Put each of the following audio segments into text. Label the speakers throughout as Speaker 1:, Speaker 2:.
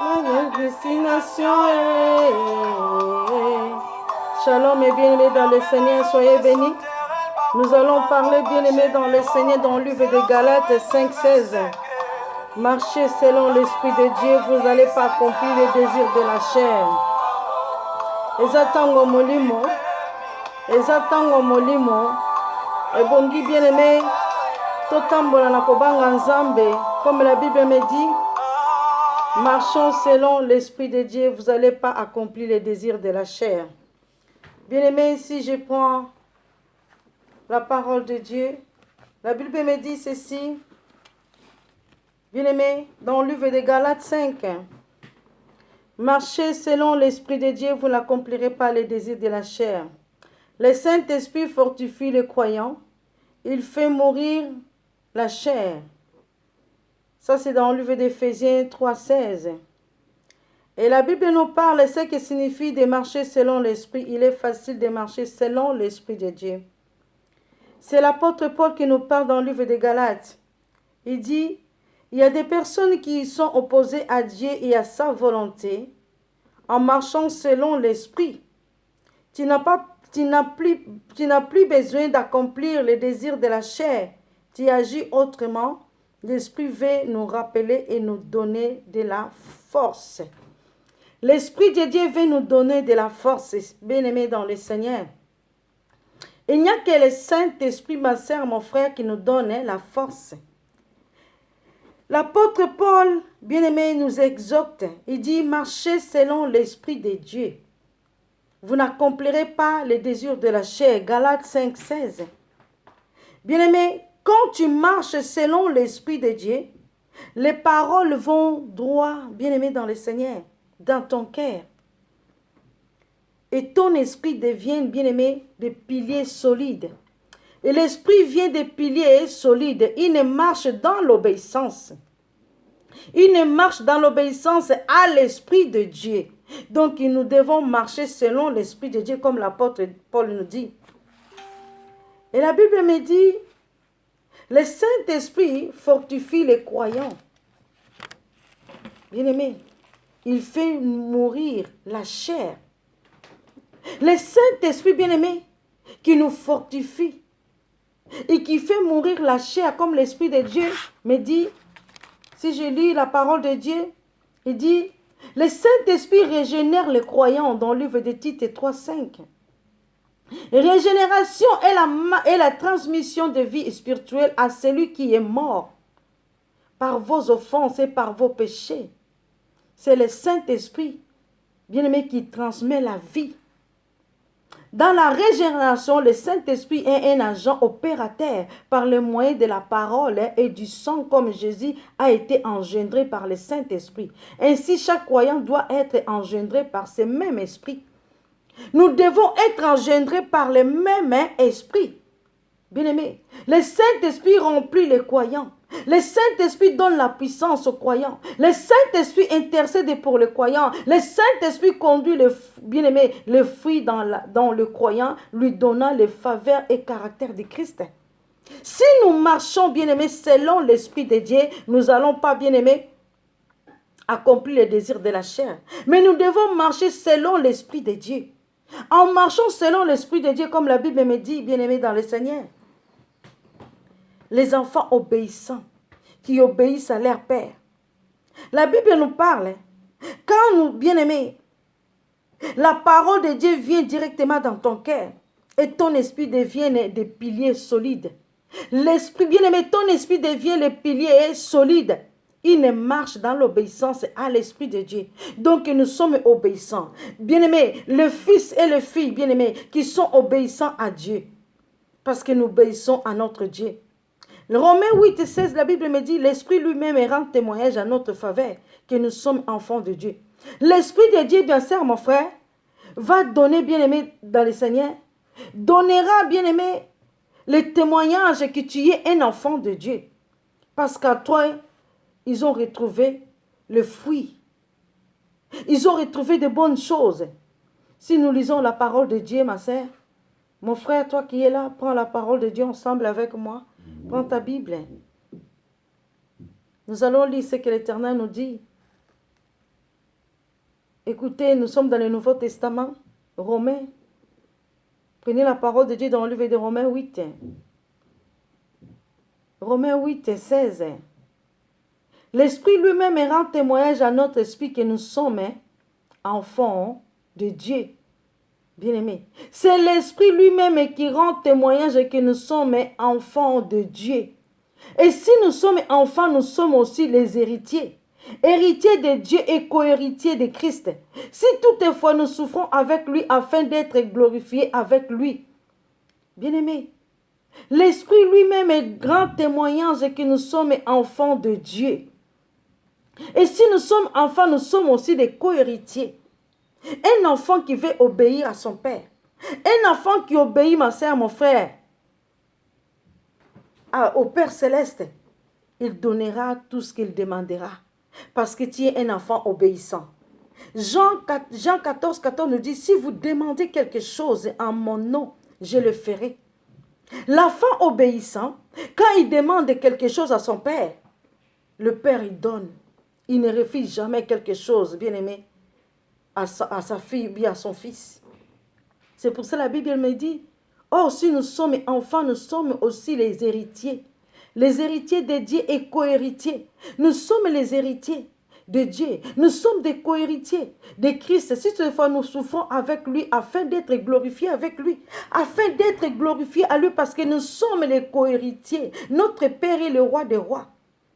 Speaker 1: Notre destination est... Shalom et bien-aimés dans le Seigneur, soyez bénis. Nous allons parler, bien-aimés dans le Seigneur, dans le livre de Galates 5:16. Marchez selon l'Esprit de Dieu, vous n'allez pas accomplir les désirs de la chair. Ezatango molimo, ebongi bien-aimé, totambola na kobanga nzambe, comme la Bible me dit, marchons selon l'Esprit de Dieu, vous n'allez pas accomplir les désirs de la chair. Bien-aimé, si je prends la parole de Dieu, la Bible me dit ceci, bien-aimé, dans le livre de Galates 5, marchez selon l'Esprit de Dieu, vous n'accomplirez pas les désirs de la chair. Le Saint-Esprit fortifie les croyants, il fait mourir la chair. Ça, c'est dans le livre d'Éphésiens 3:16. Et la Bible nous parle de ce que signifie de marcher selon l'Esprit. Il est facile de marcher selon l'Esprit de Dieu. C'est l'apôtre Paul qui nous parle dans le livre de Galates. Il dit, il y a des personnes qui sont opposées à Dieu et à sa volonté en marchant selon l'Esprit. Tu n'as plus besoin d'accomplir les désirs de la chair. Tu agis autrement. L'Esprit veut nous rappeler et nous donner de la force. L'Esprit de Dieu veut nous donner de la force, bien-aimés dans le Seigneur. Il n'y a que le Saint-Esprit, ma sœur, mon frère, qui nous donne la force. L'apôtre Paul, bien-aimé, nous exhorte. Il dit, marchez selon l'Esprit de Dieu. Vous n'accomplirez pas les désirs de la chair. Galates 5:16. Bien-aimé, quand tu marches selon l'Esprit de Dieu, les paroles vont droit, bien-aimé dans le Seigneur, dans ton cœur. Et ton esprit devient, bien-aimé, des piliers solides. Et l'esprit vient des piliers solides. Il ne marche dans l'obéissance. Il ne marche dans l'obéissance à l'Esprit de Dieu. Donc, nous devons marcher selon l'Esprit de Dieu, comme l'apôtre Paul nous dit. Et la Bible me dit, le Saint-Esprit fortifie les croyants. Bien-aimé, il fait mourir la chair. Le Saint-Esprit, bien-aimé, qui nous fortifie et qui fait mourir la chair, comme l'Esprit de Dieu me dit, si je lis la parole de Dieu, il dit, le Saint-Esprit régénère les croyants dans le livre de Tite 3:5. Régénération est la transmission de vie spirituelle à celui qui est mort par vos offenses et par vos péchés. C'est le Saint-Esprit, bien-aimé, qui transmet la vie. Dans la régénération, le Saint-Esprit est un agent opérateur par le moyen de la parole et du sang, comme Jésus a été engendré par le Saint-Esprit. Ainsi, chaque croyant doit être engendré par ce même esprit. Nous devons être engendrés par le même esprit. Bien-aimé, le Saint-Esprit remplit les croyants. Le Saint-Esprit donne la puissance aux croyants. Le Saint-Esprit intercède pour les croyants. Le Saint-Esprit conduit bien-aimé, le fruit dans le croyant, lui donnant les faveurs et caractères de Christ. Si nous marchons, bien-aimé, selon l'Esprit de Dieu, nous n'allons pas, bien-aimé, accomplir les désirs de la chair. Mais nous devons marcher selon l'Esprit de Dieu. En marchant selon l'Esprit de Dieu, comme la Bible me dit, bien-aimé dans le Seigneur, les enfants obéissants, qui obéissent à leur Père. La Bible nous parle, quand nous, bien-aimés, la parole de Dieu vient directement dans ton cœur et ton esprit devient des piliers solides. L'esprit, bien-aimé, ton esprit devient les piliers solides. Il ne marche dans l'obéissance à l'Esprit de Dieu. Donc, nous sommes obéissants. Bien-aimés, le Fils et le Fille, bien-aimés, qui sont obéissants à Dieu. Parce que nous obéissons à notre Dieu. Le Romains 8:16, la Bible me dit, l'Esprit lui-même rend témoignage à notre faveur que nous sommes enfants de Dieu. L'Esprit de Dieu, bien sûr, mon frère, va donner, bien-aimé, dans le Seigneur, donnera, bien-aimé, le témoignage que tu es un enfant de Dieu. Parce qu'à toi, ils ont retrouvé le fruit. Ils ont retrouvé de bonnes choses. Si nous lisons la parole de Dieu, ma sœur, mon frère, toi qui es là, prends la parole de Dieu ensemble avec moi. Prends ta Bible. Nous allons lire ce que l'Éternel nous dit. Écoutez, nous sommes dans le Nouveau Testament, Romains. Prenez la parole de Dieu dans le livre de Romains 8. Romains 8, 16. L'Esprit lui-même rend témoignage à notre esprit que nous sommes enfants de Dieu. Bien-aimés. C'est l'Esprit lui-même qui rend témoignage que nous sommes enfants de Dieu. Et si nous sommes enfants, nous sommes aussi les héritiers. Héritiers de Dieu et co-héritiers de Christ. Si toutefois nous souffrons avec lui afin d'être glorifiés avec lui. Bien-aimés. L'Esprit lui-même est grand témoignage que nous sommes enfants de Dieu. Et si nous sommes enfants, nous sommes aussi des co-héritiers. Un enfant qui veut obéir à son père. Un enfant qui obéit, ma soeur, mon frère, au Père Céleste, il donnera tout ce qu'il demandera. Parce que tu es un enfant obéissant. Jean 14, 14 nous dit, si vous demandez quelque chose en mon nom, je le ferai. L'enfant obéissant, quand il demande quelque chose à son père, le père il donne. Il ne refuse jamais quelque chose, bien aimé, à sa fille ou bien à son fils. C'est pour ça que la Bible me dit, or si nous sommes enfants, nous sommes aussi les héritiers. Les héritiers de Dieu et co-héritiers. Nous sommes les héritiers de Dieu. Nous sommes des co-héritiers de Christ. Si toutefois nous souffrons avec lui afin d'être glorifiés avec lui. Afin d'être glorifiés à lui parce que nous sommes les co-héritiers. Notre Père est le roi des rois.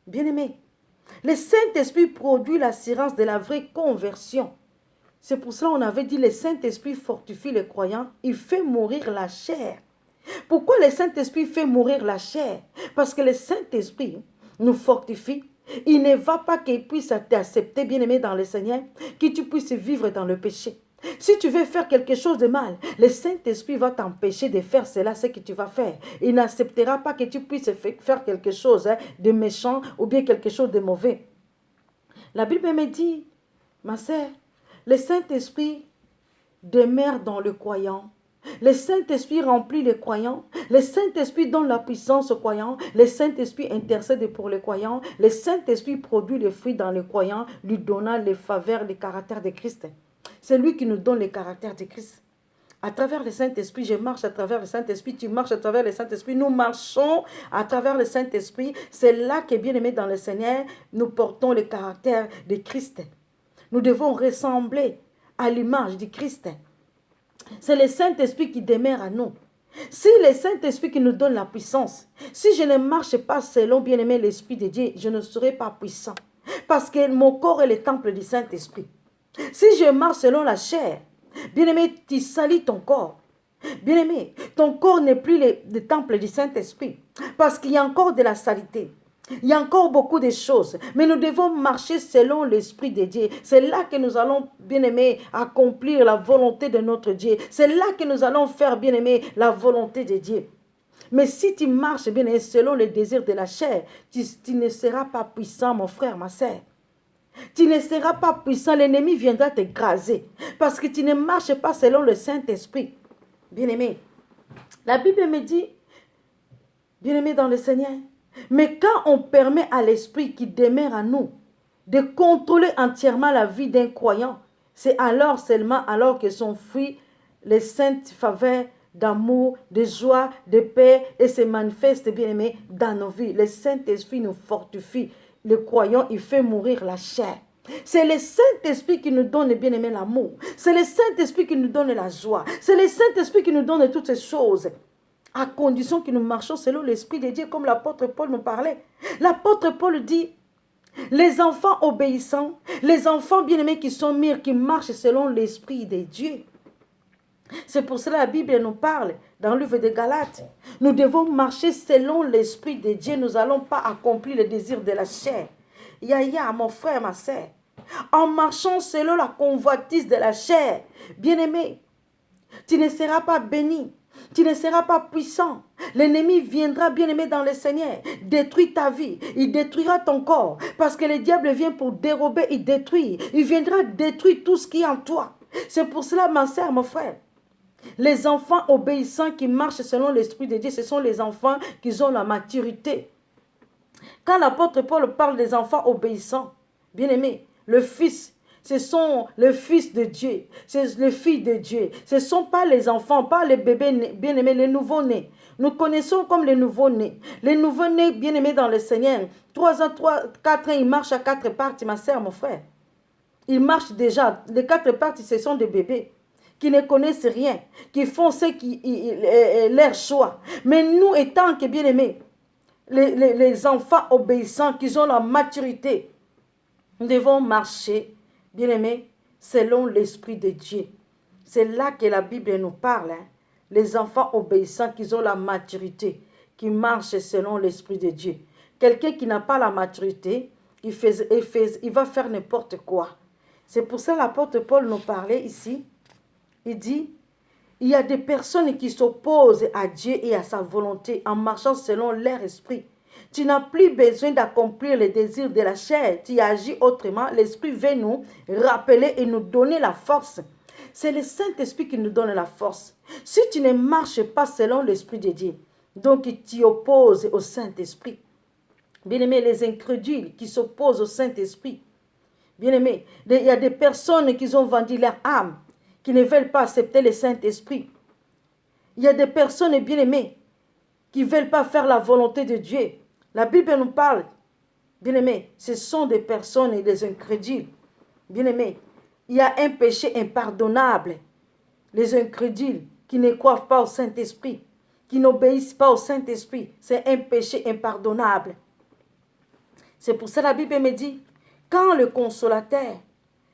Speaker 1: Bien-aimés, le Saint-Esprit produit l'assurance de la vraie conversion. C'est pour cela qu'on avait dit le Saint-Esprit fortifie les croyants. Il fait mourir la chair. Pourquoi le Saint-Esprit fait mourir la chair? Parce que le Saint-Esprit nous fortifie. Il ne va pas qu'il puisse t'accepter, bien-aimé dans le Seigneur, que tu puisses vivre dans le péché. Si tu veux faire quelque chose de mal, le Saint-Esprit va t'empêcher de faire cela, ce que tu vas faire. Il n'acceptera pas que tu puisses faire quelque chose de méchant ou bien quelque chose de mauvais. La Bible me dit, ma sœur, le Saint-Esprit demeure dans le croyant. Le Saint-Esprit remplit les croyants. Le Saint-Esprit donne la puissance aux croyants. Le Saint-Esprit intercède pour les croyants. Le Saint-Esprit produit les fruits dans les croyants, lui donnant les faveurs, les caractères de Christ. C'est lui qui nous donne les caractères de Christ. À travers le Saint-Esprit, je marche à travers le Saint-Esprit, tu marches à travers le Saint-Esprit, nous marchons à travers le Saint-Esprit. C'est là que, bien aimé dans le Seigneur, nous portons le caractère de Christ. Nous devons ressembler à l'image du Christ. C'est le Saint-Esprit qui demeure à nous. Si le Saint-Esprit qui nous donne la puissance, si je ne marche pas selon, bien-aimé, l'Esprit de Dieu, je ne serai pas puissant. Parce que mon corps est le temple du Saint-Esprit. Si je marche selon la chair, bien-aimé, tu salis ton corps. Bien-aimé, ton corps n'est plus le temple du Saint-Esprit. Parce qu'il y a encore de la saleté. Il y a encore beaucoup de choses, mais nous devons marcher selon l'Esprit de Dieu. C'est là que nous allons, bien-aimés, accomplir la volonté de notre Dieu. C'est là que nous allons faire, bien-aimés, la volonté de Dieu. Mais si tu marches, bien-aimé, selon les désirs de la chair, tu ne seras pas puissant, mon frère, ma sœur. Tu ne seras pas puissant, l'ennemi viendra t'écraser. Parce que tu ne marches pas selon le Saint-Esprit. Bien-aimé, la Bible me dit, bien-aimé dans le Seigneur, mais quand on permet à l'Esprit qui demeure en nous de contrôler entièrement la vie d'un croyant, c'est alors seulement alors que son fruit, les saintes faveurs d'amour, de joie, de paix, et se manifeste, bien aimé, dans nos vies. Le Saint-Esprit nous fortifie. Le croyant, il fait mourir la chair. C'est le Saint-Esprit qui nous donne, bien aimé, l'amour. C'est le Saint-Esprit qui nous donne la joie. C'est le Saint-Esprit qui nous donne toutes ces choses. À condition que nous marchions selon l'Esprit de Dieu, comme l'apôtre Paul nous parlait. L'apôtre Paul dit, les enfants obéissants, les enfants bien-aimés qui sont mûrs, qui marchent selon l'Esprit de Dieu. C'est pour cela que la Bible nous parle dans le livre de Galates. Nous devons marcher selon l'Esprit de Dieu. Nous n'allons pas accomplir le désir de la chair. Yaya, mon frère, ma sœur, en marchant selon la convoitise de la chair, bien-aimé, tu ne seras pas béni. Tu ne seras pas puissant. L'ennemi viendra, bien-aimé dans le Seigneur, détruire ta vie. Il détruira ton corps. Parce que le diable vient pour dérober et détruire. Il viendra détruire tout ce qui est en toi. C'est pour cela, ma sœur, mon frère, les enfants obéissants qui marchent selon l'Esprit de Dieu, ce sont les enfants qui ont la maturité. Quand l'apôtre Paul parle des enfants obéissants, bien-aimé, le fils, Ce sont le Fils de Dieu, c'est le Fils de Dieu. Ce ne sont pas les enfants, pas les bébés bien-aimés, les nouveaux-nés. Nous connaissons comme les nouveaux-nés. Les nouveaux-nés bien-aimés dans le Seigneur. 3 ans, 4 ans, ils marchent à 4 pattes, ma soeur, mon frère. Ils marchent déjà. Les 4 pattes, ce sont des bébés qui ne connaissent rien, qui font ce qui leur choix. Mais nous, étant que bien-aimés, les enfants obéissants, qui ont la maturité, nous devons marcher, bien-aimés, selon l'Esprit de Dieu. C'est là que la Bible nous parle. Les enfants obéissants qui ont la maturité, qui marchent selon l'Esprit de Dieu. Quelqu'un qui n'a pas la maturité, il va faire n'importe quoi. C'est pour ça que l'apôtre Paul nous parlait ici. Il dit, il y a des personnes qui s'opposent à Dieu et à sa volonté en marchant selon leur esprit. Tu n'as plus besoin d'accomplir les désirs de la chair. Tu agis autrement. L'Esprit veut nous rappeler et nous donner la force. C'est le Saint-Esprit qui nous donne la force. Si tu ne marches pas selon l'Esprit de Dieu, donc tu opposes au Saint-Esprit. Bien-aimés, les incrédules qui s'opposent au Saint-Esprit. Bien-aimés, il y a des personnes qui ont vendu leur âme, qui ne veulent pas accepter le Saint-Esprit. Il y a des personnes, bien-aimées, qui ne veulent pas faire la volonté de Dieu. La Bible nous parle, bien-aimés, ce sont des personnes, des incrédules. Bien-aimés, il y a un péché impardonnable. Les incrédules qui ne croient pas au Saint-Esprit, qui n'obéissent pas au Saint-Esprit, c'est un péché impardonnable. C'est pour ça que la Bible me dit, quand le Consolateur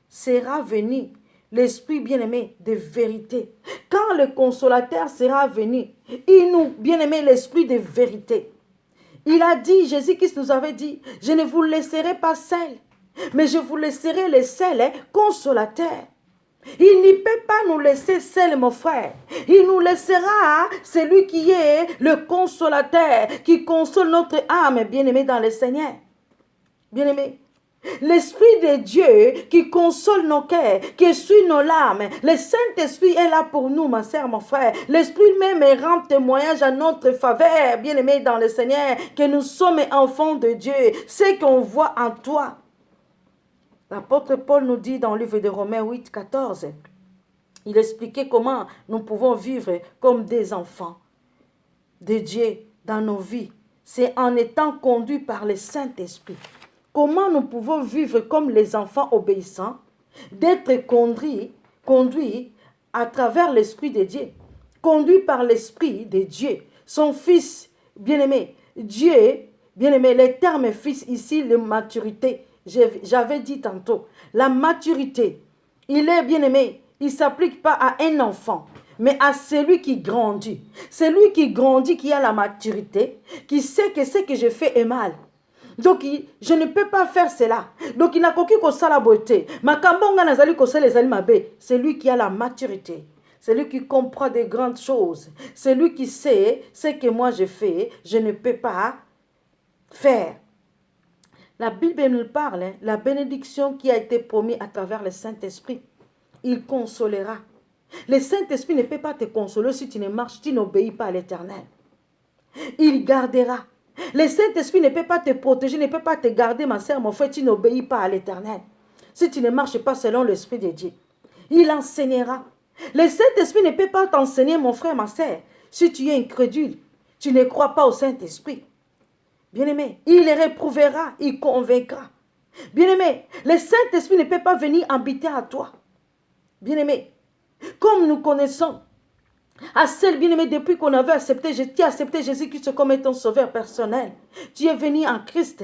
Speaker 1: sera venu, l'Esprit bien-aimé de vérité, quand le Consolateur sera venu, il nous, bien-aimé, l'Esprit de vérité. Il a dit, Jésus-Christ nous avait dit, je ne vous laisserai pas seul, mais je vous laisserai le seul Consolateur. Il ne peut pas nous laisser seuls, mon frère. Il nous laissera celui qui est le Consolateur, qui console notre âme, bien-aimé dans le Seigneur. Bien-aimé, l'Esprit de Dieu qui console nos cœurs, qui suit nos larmes. Le Saint-Esprit est là pour nous, ma soeur, mon frère. L'Esprit même rend témoignage à notre faveur, bien-aimé dans le Seigneur, que nous sommes enfants de Dieu. C'est qu'on voit en toi. L'apôtre Paul nous dit dans le livre de Romains 8, 14, il expliquait comment nous pouvons vivre comme des enfants de Dieu dans nos vies. C'est en étant conduits par le Saint-Esprit. Comment nous pouvons vivre comme les enfants obéissants, d'être conduits à travers l'Esprit de Dieu, conduits par l'Esprit de Dieu, son Fils bien-aimé. Dieu, bien-aimé, le terme Fils ici, la maturité, j'avais dit tantôt, la maturité, il est bien-aimé, il ne s'applique pas à un enfant, mais à celui qui grandit. Celui qui grandit, qui a la maturité, qui sait que ce que je fais est mal. Donc, je ne peux pas faire cela. Donc, il n'a qu'aucun que la beauté. C'est lui qui a la maturité. C'est lui qui comprend des grandes choses. C'est lui qui sait ce que moi je fais, je ne peux pas faire. La Bible nous parle, la bénédiction qui a été promise à travers le Saint-Esprit. Il consolera. Le Saint-Esprit ne peut pas te consoler si tu ne marches, tu n'obéis pas à l'Éternel. Il gardera. Le Saint-Esprit ne peut pas te protéger, ne peut pas te garder, ma soeur, mon frère, tu n'obéis pas à l'Éternel. Si tu ne marches pas selon l'Esprit de Dieu, il enseignera. Le Saint-Esprit ne peut pas t'enseigner, mon frère, ma soeur, si tu es incrédule, tu ne crois pas au Saint-Esprit. Bien-aimé, il les réprouvera, il convaincra. Bien-aimé, le Saint-Esprit ne peut pas venir habiter à toi. Bien-aimé, comme nous connaissons, à celle bien-aimée, depuis qu'on avait accepté, tu as accepté Jésus-Christ comme ton sauveur personnel. Tu es venu en Christ.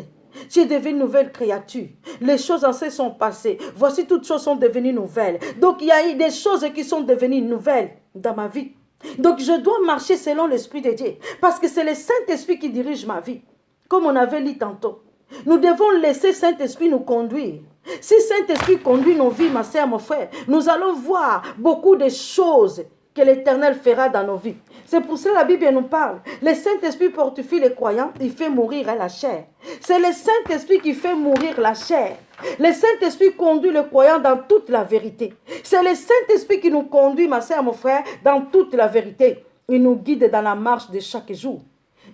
Speaker 1: Tu es devenu une nouvelle créature. Les choses anciennes sont passées. Voici, toutes choses sont devenues nouvelles. Donc, il y a eu des choses qui sont devenues nouvelles dans ma vie. Donc, je dois marcher selon l'Esprit de Dieu. Parce que c'est le Saint-Esprit qui dirige ma vie. Comme on avait dit tantôt. Nous devons laisser Saint-Esprit nous conduire. Si Saint-Esprit conduit nos vies, ma soeur, mon frère, nous allons voir beaucoup de choses que l'Éternel fera dans nos vies. C'est pour ça que la Bible nous parle. Le Saint-Esprit fortifie les croyants, il fait mourir la chair. C'est le Saint-Esprit qui fait mourir la chair. Le Saint-Esprit conduit le croyant dans toute la vérité. C'est le Saint-Esprit qui nous conduit, ma soeur, mon frère, dans toute la vérité. Il nous guide dans la marche de chaque jour.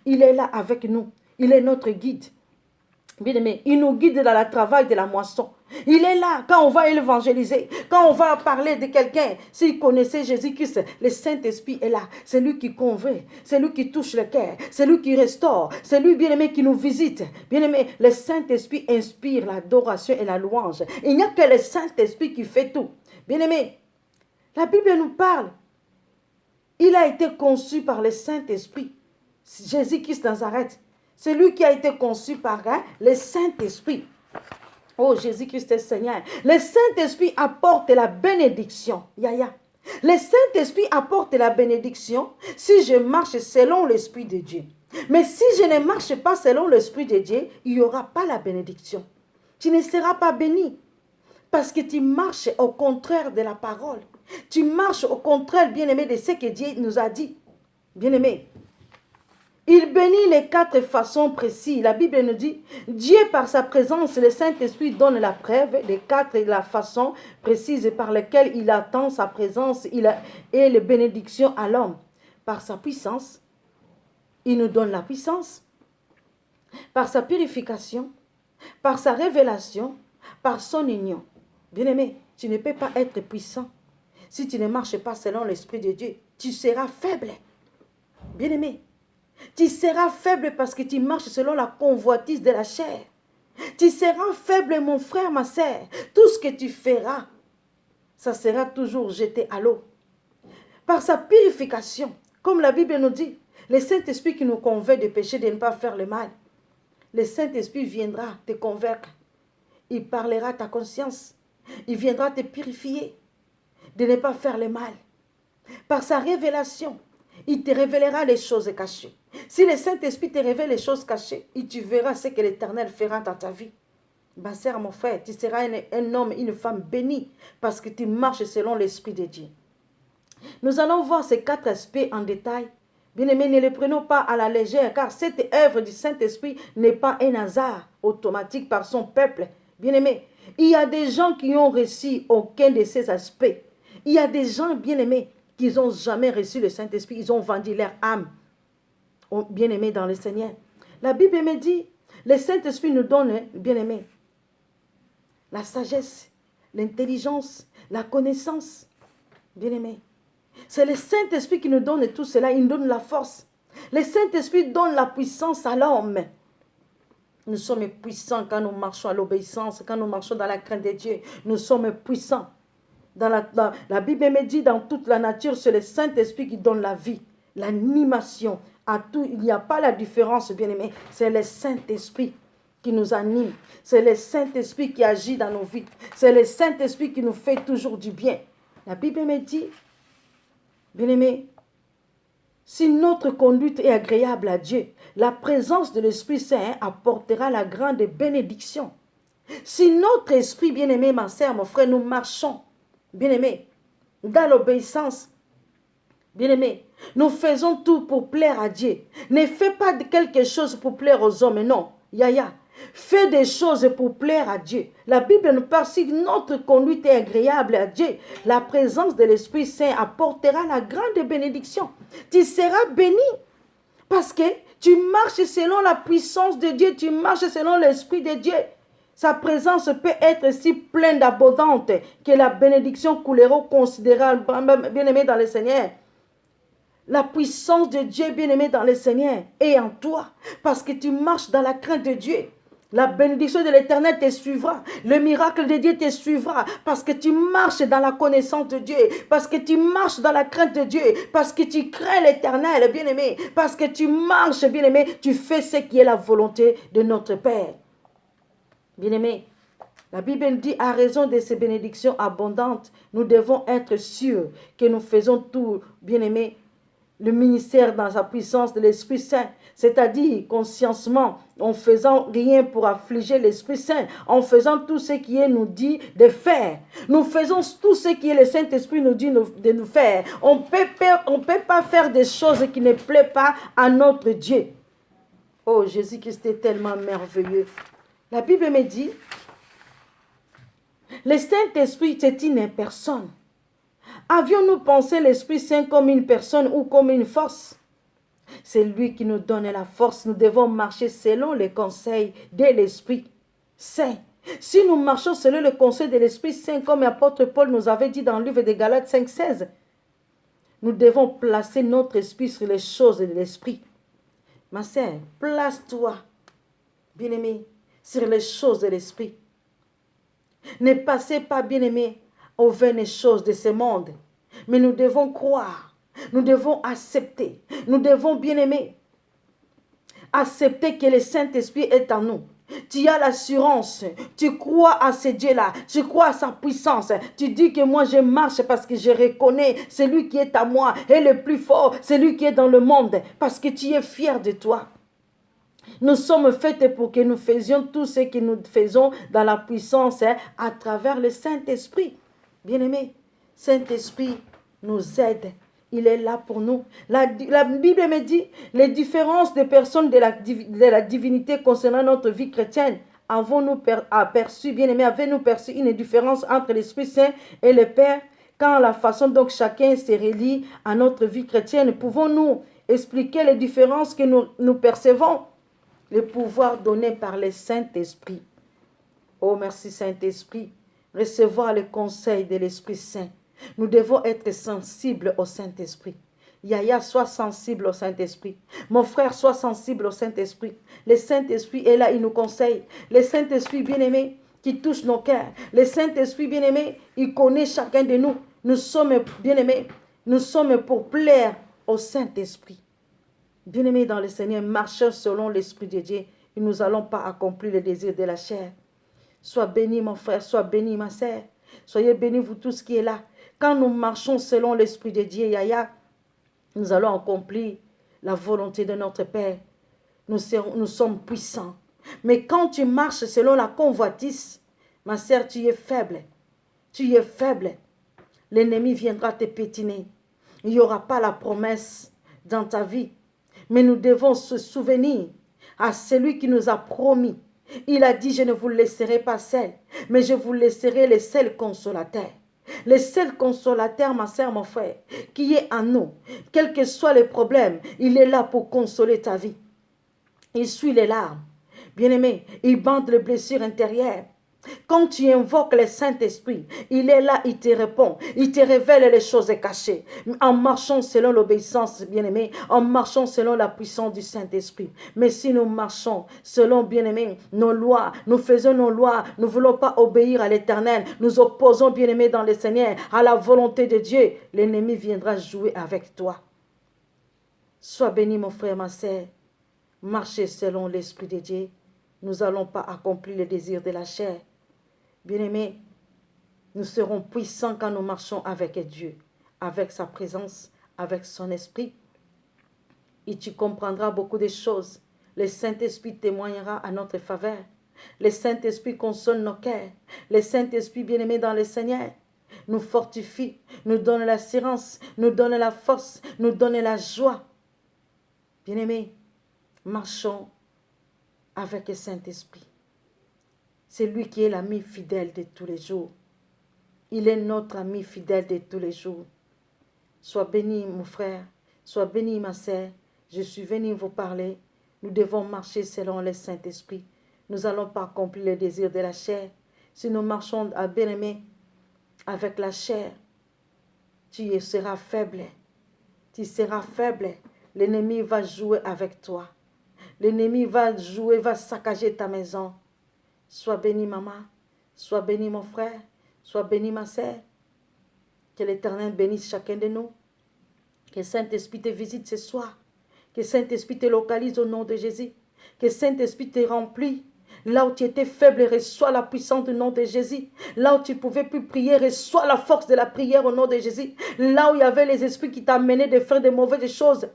Speaker 1: Il est là avec nous. Il est notre guide. Bien aimé, il nous guide dans le travail de la moisson. Il est là quand on va évangéliser, quand on va parler de quelqu'un. S'il connaissait Jésus-Christ, le Saint-Esprit est là. C'est lui qui convainc, c'est lui qui touche le cœur, c'est lui qui restaure, c'est lui, bien-aimé, qui nous visite. Bien-aimé, le Saint-Esprit inspire l'adoration et la louange. Il n'y a que le Saint-Esprit qui fait tout. Bien-aimé, la Bible nous parle. Il a été conçu par le Saint-Esprit. Jésus-Christ Nazareth. C'est lui qui a été conçu par le Saint-Esprit. Oh, Jésus-Christ est Seigneur. Le Saint-Esprit apporte la bénédiction. Yaya. Le Saint-Esprit apporte la bénédiction si je marche selon l'Esprit de Dieu. Mais si je ne marche pas selon l'Esprit de Dieu, il n'y aura pas la bénédiction. Tu ne seras pas béni. Parce que tu marches au contraire de la parole. Tu marches au contraire, bien-aimé, de ce que Dieu nous a dit. Bien-aimé. Il bénit les 4 façons précises. La Bible nous dit, Dieu par sa présence, le Saint-Esprit donne la preuve des 4 la façons précises par lesquelles il attend sa présence et les bénédictions à l'homme. Par sa puissance, il nous donne la puissance. Par sa purification, par sa révélation, par son union. Bien-aimé, tu ne peux pas être puissant si tu ne marches pas selon l'Esprit de Dieu. Tu seras faible. Bien-aimé, tu seras faible parce que tu marches selon la convoitise de la chair. Tu seras faible, mon frère, ma sœur. Tout ce que tu feras, ça sera toujours jeté à l'eau. Par sa purification, comme la Bible nous dit, le Saint-Esprit qui nous convainc de pécher, de ne pas faire le mal. Le Saint-Esprit viendra te convaincre. Il parlera à ta conscience. Il viendra te purifier de ne pas faire le mal. Par sa révélation, il te révélera les choses cachées. Si le Saint-Esprit te révèle les choses cachées, tu verras ce que l'Éternel fera dans ta vie. Ma sœur, mon frère, tu seras un homme, une femme bénie parce que tu marches selon l'Esprit de Dieu. Nous allons voir ces 4 aspects en détail. Bien-aimés, ne les prenons pas à la légère car cette œuvre du Saint-Esprit n'est pas un hasard automatique par son peuple. Bien-aimés, il y a des gens qui ont reçu aucun de ces aspects. Il y a des gens, bien-aimés, qui n'ont jamais reçu le Saint-Esprit. Ils ont vendu leur âme. Bien-aimés dans le Seigneur. La Bible me dit, le Saint-Esprit nous donne, bien-aimés, la sagesse, l'intelligence, la connaissance. Bien-aimés. C'est le Saint-Esprit qui nous donne tout cela. Il nous donne la force. Le Saint-Esprit donne la puissance à l'homme. Nous sommes puissants quand nous marchons à l'obéissance, quand nous marchons dans la crainte de Dieu. Nous sommes puissants. La Bible me dit, dans toute la nature, c'est le Saint-Esprit qui donne la vie, l'animation à tout. Il n'y a pas la différence, bien-aimé. C'est le Saint-Esprit qui nous anime. C'est le Saint-Esprit qui agit dans nos vies. C'est le Saint-Esprit qui nous fait toujours du bien. La Bible me dit, bien-aimé, si notre conduite est agréable à Dieu, la présence de l'Esprit Saint apportera la grande bénédiction. Si notre esprit, bien-aimé, ma sœur, mon frère, nous marchons, bien-aimé, dans l'obéissance, bien-aimé, nous faisons tout pour plaire à Dieu. Ne fais pas quelque chose pour plaire aux hommes, non. Yaya, fais des choses pour plaire à Dieu. La Bible nous parle, si notre conduite est agréable à Dieu, la présence de l'Esprit Saint apportera la grande bénédiction. Tu seras béni parce que tu marches selon la puissance de Dieu, tu marches selon l'Esprit de Dieu. Sa présence peut être si pleine d'abondante que la bénédiction coulera considérable, bien-aimé dans le Seigneur. La puissance de Dieu, bien-aimé dans le Seigneur, est en toi parce que tu marches dans la crainte de Dieu. La bénédiction de l'Éternel te suivra. Le miracle de Dieu te suivra parce que tu marches dans la connaissance de Dieu, parce que tu marches dans la crainte de Dieu, parce que tu crains l'Éternel, bien-aimé, parce que tu marches, bien-aimé, tu fais ce qui est la volonté de notre Père. Bien-aimé, la Bible nous dit, à raison de ces bénédictions abondantes, nous devons être sûrs que nous faisons tout, bien-aimé, le ministère dans sa puissance de l'Esprit Saint, c'est-à-dire consciemment, en faisant rien pour affliger l'Esprit Saint, en faisant tout ce qui est nous dit de faire. Nous faisons tout ce qui est le Saint-Esprit nous dit de nous faire. On peut pas faire des choses qui ne plaisent pas à notre Dieu. Oh, Jésus-Christ est tellement merveilleux. La Bible me dit, le Saint-Esprit c'est une personne. Avions-nous pensé l'Esprit Saint comme une personne ou comme une force? C'est lui qui nous donne la force. Nous devons marcher selon les conseils de l'Esprit Saint. Si nous marchons selon le conseil de l'Esprit Saint, comme l'apôtre Paul nous avait dit dans le livre de Galates 5,16, nous devons placer notre esprit sur les choses de l'Esprit. Ma sœur, place-toi, bien-aimé, sur les choses de l'Esprit. Ne passez pas, bien-aimé, aux vaines choses de ce monde. Mais nous devons croire, nous devons accepter, nous devons, bien-aimé, accepter que le Saint-Esprit est en nous. Tu as l'assurance, tu crois à ce Dieu-là, tu crois à sa puissance. Tu dis que moi je marche parce que je reconnais celui qui est à moi et le plus fort, celui qui est dans le monde, parce que tu es fier de toi. Nous sommes faits pour que nous faisions tout ce que nous faisons dans la puissance à travers le Saint-Esprit. Bien-aimé, Saint-Esprit nous aide. Il est là pour nous. La Bible me dit, les différences des personnes de la divinité concernant notre vie chrétienne, avons-nous aperçu, bien-aimé, avez-nous perçu une différence entre l'Esprit Saint et le Père, quand la façon dont chacun se relie à notre vie chrétienne, pouvons-nous expliquer les différences que nous percevons? Le pouvoir donné par le Saint-Esprit. Oh, merci Saint-Esprit. Recevoir le conseil de l'Esprit Saint. Nous devons être sensibles au Saint-Esprit. Yaya, sois sensible au Saint-Esprit. Mon frère, sois sensible au Saint-Esprit. Le Saint-Esprit est là, il nous conseille. Le Saint-Esprit bien-aimé qui touche nos cœurs. Le Saint-Esprit bien-aimé, il connaît chacun de nous. Nous sommes bien-aimés. Nous sommes pour plaire au Saint-Esprit. Bien-aimés dans le Seigneur, marchons selon l'Esprit de Dieu. Et nous n'allons pas accomplir les désirs de la chair. Sois béni mon frère, sois béni ma sœur. Soyez bénis vous tous qui êtes là. Quand nous marchons selon l'Esprit de Dieu, Yaya, nous allons accomplir la volonté de notre Père. Nous sommes puissants. Mais quand tu marches selon la convoitise, ma sœur, tu es faible. Tu es faible. L'ennemi viendra te pétiner. Il n'y aura pas la promesse dans ta vie. Mais nous devons se souvenir à celui qui nous a promis. Il a dit, je ne vous laisserai pas seul, mais je vous laisserai le seul consolateur. Le seul consolateur, ma sœur, mon frère, qui est en nous. Quels que soient les problèmes, il est là pour consoler ta vie. Il suit les larmes. Bien-aimé, il bande les blessures intérieures. Quand tu invoques le Saint-Esprit, il est là, il te répond, il te révèle les choses cachées. En marchant selon l'obéissance, bien-aimé, en marchant selon la puissance du Saint-Esprit. Mais si nous marchons selon, bien-aimé, nos lois, nous faisons nos lois, nous ne voulons pas obéir à l'Éternel, nous opposons, bien-aimé, dans le Seigneur, à la volonté de Dieu, l'ennemi viendra jouer avec toi. Sois béni, mon frère, ma sœur. Marchez selon l'Esprit de Dieu. Nous n'allons pas accomplir les désirs de la chair. Bien-aimés, nous serons puissants quand nous marchons avec Dieu, avec sa présence, avec son esprit. Et tu comprendras beaucoup de choses. Le Saint-Esprit témoignera à notre faveur. Le Saint-Esprit console nos cœurs. Le Saint-Esprit bien-aimé dans le Seigneur nous fortifie, nous donne l'assurance, nous donne la force, nous donne la joie. Bien-aimés, marchons avec le Saint-Esprit. C'est lui qui est l'ami fidèle de tous les jours. Il est notre ami fidèle de tous les jours. Sois béni, mon frère. Sois béni, ma sœur. Je suis venu vous parler. Nous devons marcher selon le Saint-Esprit. Nous n'allons pas accomplir les désirs de la chair. Si nous marchons à bien-aimé avec la chair, tu seras faible. Tu seras faible. L'ennemi va jouer avec toi. L'ennemi va jouer, va saccager ta maison. Sois béni, maman. Sois béni, mon frère. Sois béni, ma sœur. Que l'Éternel bénisse chacun de nous. Que Saint-Esprit te visite ce soir. Que Saint-Esprit te localise au nom de Jésus. Que Saint-Esprit te remplit. Là où tu étais faible, reçois la puissance du nom de Jésus. Là où tu ne pouvais plus prier, reçois la force de la prière au nom de Jésus. Là où il y avait les esprits qui t'amenaient de faire de mauvaises choses,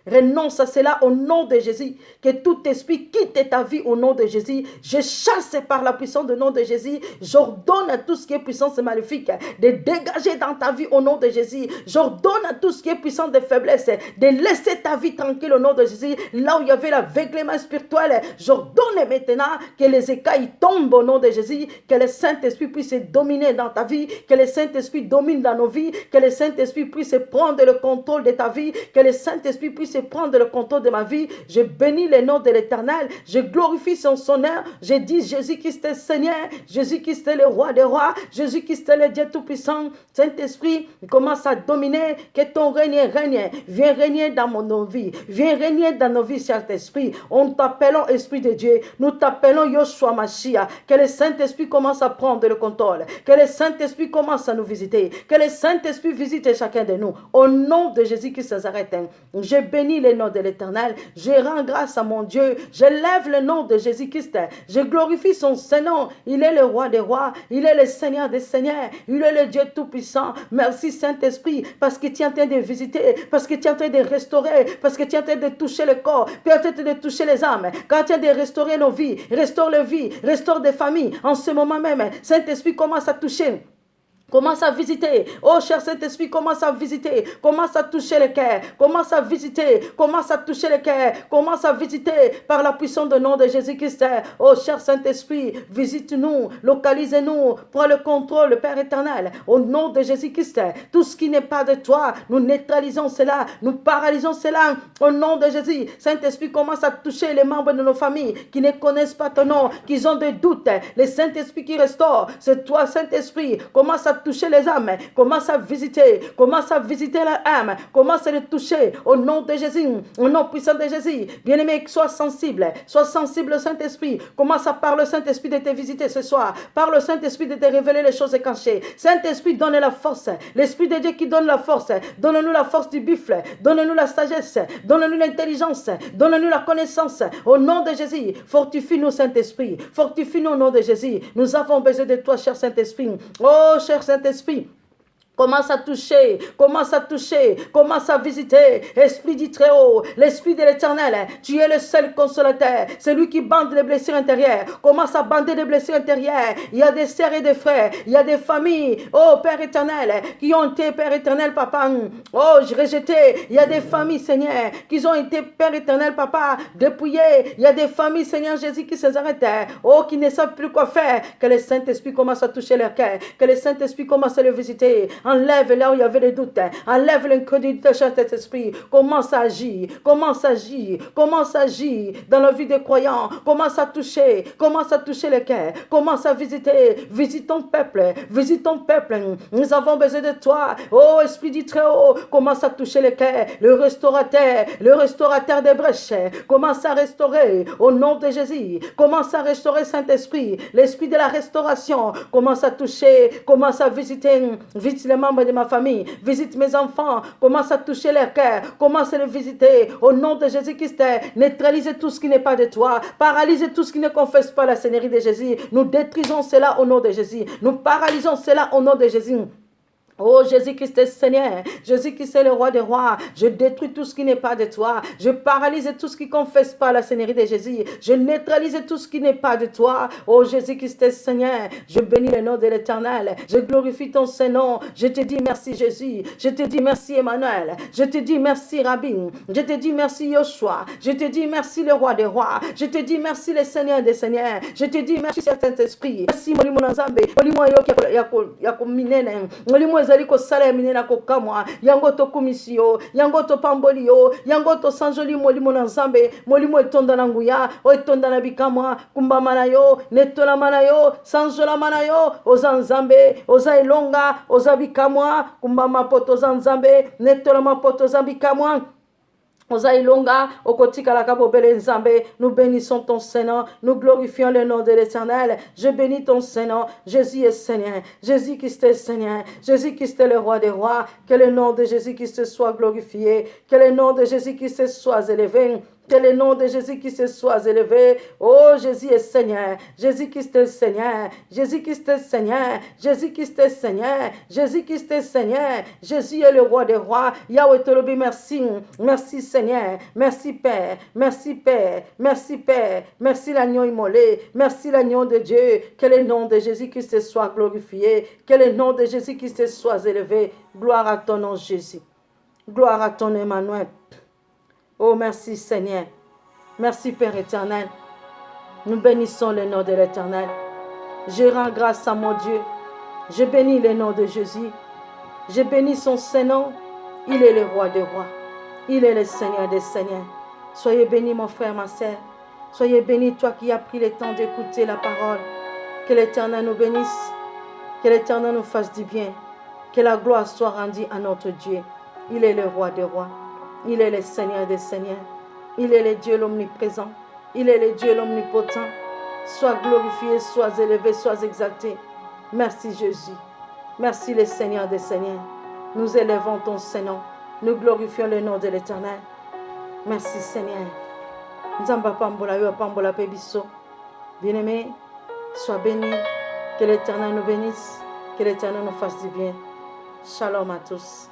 Speaker 1: renonce à cela au nom de Jésus. Que tout esprit quitte ta vie au nom de Jésus. Je chasse par la puissance du nom de Jésus. J'ordonne à tout ce qui est puissance maléfique de dégager dans ta vie au nom de Jésus. J'ordonne à tout ce qui est puissance de faiblesse de laisser ta vie tranquille au nom de Jésus. Là où il y avait l'aveuglement spirituel, j'ordonne maintenant que les écailles tombent au nom de Jésus. Que le Saint-Esprit puisse dominer dans ta vie. Que le Saint-Esprit domine dans nos vies. Que le Saint-Esprit puisse prendre le contrôle de ta vie. Que le Saint-Esprit puisse prendre le contrôle de ma vie. Je bénis le nom de l'Éternel. Je glorifie son nom. Je dis Jésus-Christ est Seigneur. Jésus-Christ est le roi des rois. Jésus-Christ est le Dieu Tout-Puissant. Saint-Esprit, commence à dominer. Que ton règne règne. Viens régner dans nos vies. Viens régner dans nos vies, Saint-Esprit. On t'appelons Esprit de Dieu. Nous t'appelons Yoshua Mashiach. Que le Saint-Esprit commence à prendre le contrôle. Que le Saint-Esprit commence à nous visiter. Que le Saint-Esprit visite chacun de nous. Au nom de Jésus-Christ Nazareth, je bénis le nom de l'Éternel. Je rends grâce à mon Dieu. Je lève le nom de Jésus-Christ. Je glorifie son Saint-Nom. Il est le roi des rois. Il est le Seigneur des seigneurs. Il est le Dieu Tout-Puissant. Merci Saint-Esprit parce que tu es en train de visiter, parce que tu es en train de restaurer, parce que tu es en train de toucher le corps, tu es en train de toucher les âmes. Quand tu es en train de restaurer nos vies, restaure les vies, restaure des familles. En ce moment même, Saint-Esprit commence à toucher. Commence à visiter. Oh, cher Saint-Esprit, commence à visiter. Commence à toucher le cœur. Commence à visiter. Commence à toucher le cœur. Commence à visiter par la puissance du nom de Jésus-Christ. Oh, cher Saint-Esprit, visite-nous. Localise-nous. Prends le contrôle, Père éternel. Au nom de Jésus-Christ. Tout ce qui n'est pas de toi, nous neutralisons cela. Nous paralysons cela. Au nom de Jésus. Saint-Esprit, commence à toucher les membres de nos familles qui ne connaissent pas ton nom, qui ont des doutes. Le Saint-Esprit qui restaure. C'est toi, Saint-Esprit. Commence à toucher les âmes, commence à visiter leur âme, commence à les toucher au nom de Jésus, au nom puissant de Jésus. Bien-aimé, sois sensible au Saint-Esprit. Commence à parler au Saint-Esprit de te visiter ce soir. Parle au Saint-Esprit de te révéler les choses cachées. Saint-Esprit, donne la force. L'Esprit de Dieu qui donne la force. Donne-nous la force du buffle. Donne-nous la sagesse. Donne-nous l'intelligence. Donne-nous la connaissance. Au nom de Jésus, fortifie-nous, Saint-Esprit. Fortifie-nous au nom de Jésus. Nous avons besoin de toi, cher Saint-Esprit. Oh, cher Saint-Esprit, commence à toucher, commence à visiter. Esprit du Très-Haut, l'Esprit de l'Éternel, tu es le seul consolateur, celui qui bande les blessures intérieures. Commence à bander les blessures intérieures. Il y a des sœurs et des frères, il y a des familles, oh Père éternel, qui ont été, Père éternel, Papa, oh rejeté. Il y a des familles, Seigneur, qui ont été, Père éternel, Papa, dépouillées. Il y a des familles, Seigneur Jésus, qui s'arrêtent, oh, qui ne savent plus quoi faire. Que le Saint-Esprit commence à toucher leur cœur, que le Saint-Esprit commence à les visiter. Enlève là où il y avait des doutes. Enlève l'incrédulité, Saint-Esprit. Commence à agir. Commence à agir. Commence à agir dans la vie des croyants. Commence à toucher. Commence à toucher le cœur. Commence à visiter. Visite ton peuple. Visite ton peuple. Nous avons besoin de toi. Oh, Esprit du Très-Haut. Commence à toucher le cœur. Le restaurateur des brèches. Commence à restaurer au nom de Jésus. Commence à restaurer, Saint-Esprit. L'Esprit de la restauration. Commence à toucher. Commence à visiter. Visite les membres de ma famille, visite mes enfants, commence à toucher leur cœur, commence à les visiter au nom de Jésus-Christ. Neutralise tout ce qui n'est pas de toi, paralyse tout ce qui ne confesse pas la Seigneurie de Jésus. Nous détruisons cela au nom de Jésus, nous paralysons cela au nom de Jésus. Oh, Jésus-Christ est Seigneur. Jésus-Christ est le roi des rois. Je détruis tout ce qui n'est pas de toi. Je paralyse tout ce qui ne confesse pas la Seigneurie de Jésus. Je neutralise tout ce qui n'est pas de toi. Oh, Jésus-Christ est Seigneur. Je bénis le nom de l'Éternel. Je glorifie ton Saint-Nom. Je te dis merci, Jésus. Je te dis merci, Emmanuel. Je te dis merci, Rabbi. Je te dis merci, Yoshua. Je te dis merci, le roi des rois. Je te dis merci, le Seigneur des seigneurs. Je te dis merci, Saint-Esprit. Merci, Molimo Nazambe. Molimo Yoko Minene. Molimo ezali ko sala minena ko kamwa yango to komisio yango to pambolio yango to sanjoli molimo na nzambe molimo etonda na nguya o etonda na bikamwa kumba manayo netola manayo sanjola manayo oza nzambe oza elonga oza bikamwa kumba mapoto za nzambe netola mapoto za bikamwa Ozaïlonga, Okotika la Kabobele Nzambe, nous bénissons ton Saint-Nom, nous glorifions le nom de l'Éternel. Je bénis ton Saint-Nom, Jésus est Seigneur, Jésus-Christ est Seigneur, Jésus-Christ est le roi des rois. Que le nom de Jésus-Christ soit glorifié, que le nom de Jésus-Christ soit élevé. Que le nom de Jésus-Christ soit élevé. Oh, Jésus est Seigneur. Jésus-Christ est Seigneur. Jésus-Christ est Seigneur. Jésus-Christ est Seigneur. Jésus-Christ est Seigneur. Jésus est le roi des rois. Yahweh Tolobi, merci. Merci Seigneur. Merci Père. Merci Père. Merci Père. Merci l'agneau immolé. Merci l'agneau de Dieu. Que le nom de Jésus-Christ soit glorifié. Que le nom de Jésus-Christ soit élevé. Gloire à ton nom, Jésus. Gloire à ton Emmanuel. Oh, merci Seigneur. Merci Père éternel. Nous bénissons le nom de l'Éternel. Je rends grâce à mon Dieu. Je bénis le nom de Jésus. Je bénis son Saint-Nom. Il est le roi des rois. Il est le Seigneur des Seigneurs. Soyez bénis, mon frère, ma sœur. Soyez bénis, toi qui as pris le temps d'écouter la parole. Que l'Éternel nous bénisse. Que l'Éternel nous fasse du bien. Que la gloire soit rendue à notre Dieu. Il est le roi des rois. Il est le Seigneur des Seigneurs. Il est le Dieu l'omniprésent. Il est le Dieu l'omnipotent. Sois glorifié, sois élevé, sois exalté. Merci Jésus. Merci le Seigneur des Seigneurs. Nous élevons ton Saint-Nom. Nous glorifions le nom de l'Éternel. Merci Seigneur. Nzamba pambola yo pambola pebiso. Bien-aimé, sois béni. Que l'Éternel nous bénisse. Que l'Éternel nous fasse du bien. Shalom à tous.